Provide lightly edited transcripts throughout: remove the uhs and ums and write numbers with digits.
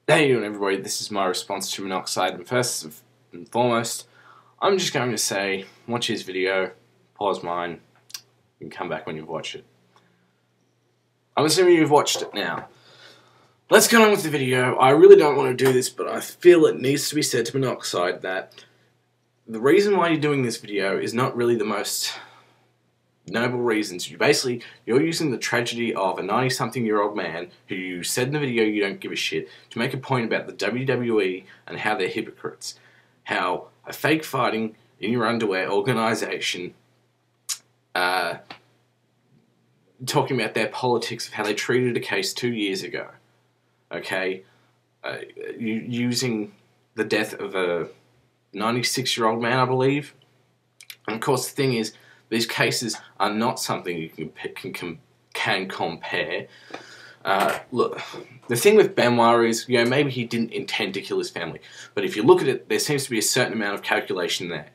How you doing, everybody? This is my response to monoxide, and first and foremost, I'm just going to say, watch his video, pause mine, and come back when you've watched it. I'm assuming you've watched it now. Let's get on with the video. I really don't want to do this, but I feel it needs to be said to monoxide that the reason why you're doing this video is not really the most noble reasons. You're using the tragedy of a 90-something-year-old man who you said in the video you don't give a shit to make a point about the WWE and how they're hypocrites. How a fake fighting in your underwear organisation talking about their politics of how they treated a case 2 years ago. Okay? Using the death of a 96-year-old man, I believe. And of course the thing is, these cases are not something you can compare. Look, the thing with Benoit is, maybe he didn't intend to kill his family. But if you look at it, there seems to be a certain amount of calculation there.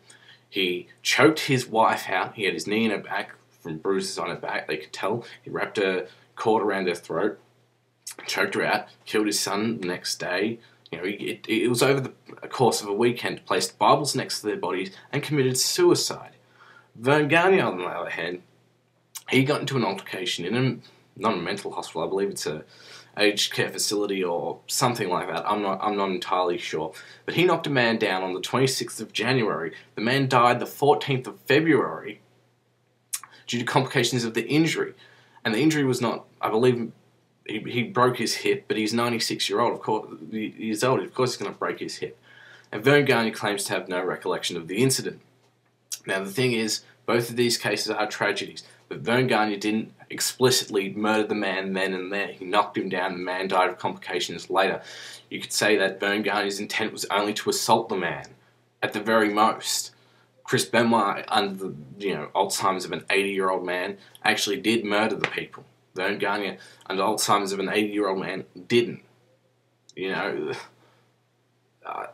He choked his wife out. He had his knee in her back from bruises on her back. They could tell. He wrapped a cord around her throat, choked her out, killed his son the next day. It was over the course of a weekend, placed Bibles next to their bodies, and committed suicide. Gagne, on the other hand, he got into an altercation in not a mental hospital. I believe it's a aged care facility or something like that. I'm not entirely sure. But he knocked a man down on the 26th of January. The man died the 14th of February due to complications of the injury. And the injury was not, I believe, he broke his hip, but he's 96-year-old, of course, he's old, of course he's going to break his hip. And Gagne claims to have no recollection of the incident. Now the thing is, both of these cases are tragedies, but Gagne didn't explicitly murder the man then and there. He knocked him down, the man died of complications later. You could say that Gagne's intent was only to assault the man, at the very most. Chris Benoit, under the Alzheimer's of an 80-year-old man, actually did murder the people. Gagne, under Alzheimer's of an 80-year-old man, didn't.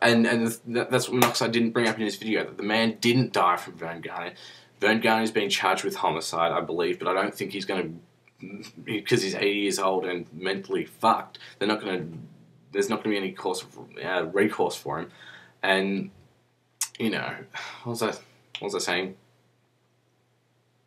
And that's what Monoxide didn't bring up in his video, that the man didn't die from Gagne. Gagne's been charged with homicide, I believe, but I don't think he's going to, because he's 80 years old and mentally fucked, there's not going to be any recourse for him. And, what was I saying?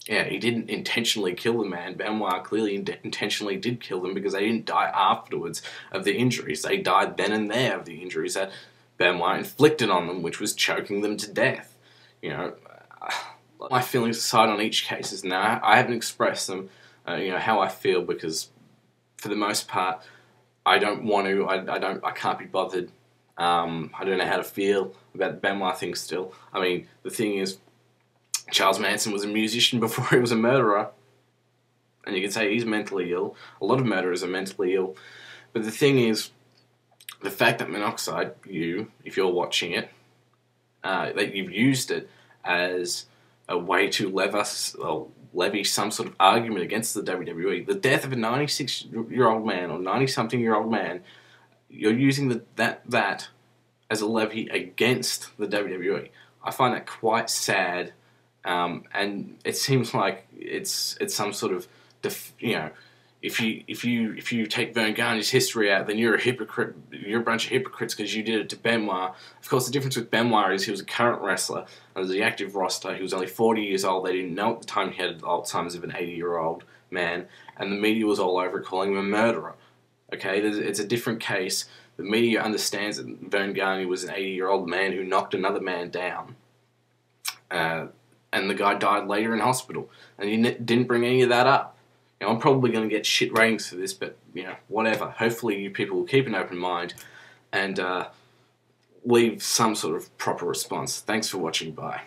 Yeah, he didn't intentionally kill the man. Benoit clearly intentionally did kill them because they didn't die afterwards of the injuries. They died then and there of the injuries that Benoit inflicted on them, which was choking them to death. My feelings aside on each case is now I haven't expressed them, how I feel, because for the most part I don't want to. I can't be bothered. I don't know how to feel about the Benoit thing still. I mean, the thing is, Charles Manson was a musician before he was a murderer. And you can say he's mentally ill. A lot of murderers are mentally ill. But the thing is, the fact that Monoxide, if you're watching it, that you've used it as a way to levy some sort of argument against the WWE. The death of a 96-year-old man or 90-something-year-old man, you're using that as a levy against the WWE. I find that quite sad. And it seems like it's some sort of if you take Gagne's history out, then you're a hypocrite. You're a bunch of hypocrites because you did it to Benoit. Of course, the difference with Benoit is he was a current wrestler under the active roster. He was only 40 years old. They didn't know at the time he had Alzheimer's of an 80-year-old man, and the media was all over calling him a murderer. Okay, it's a different case. The media understands that Gagne was an 80-year-old man who knocked another man down. And the guy died later in hospital. And he didn't bring any of that up. I'm probably going to get shit ratings for this, but, whatever. Hopefully you people will keep an open mind and leave some sort of proper response. Thanks for watching. Bye.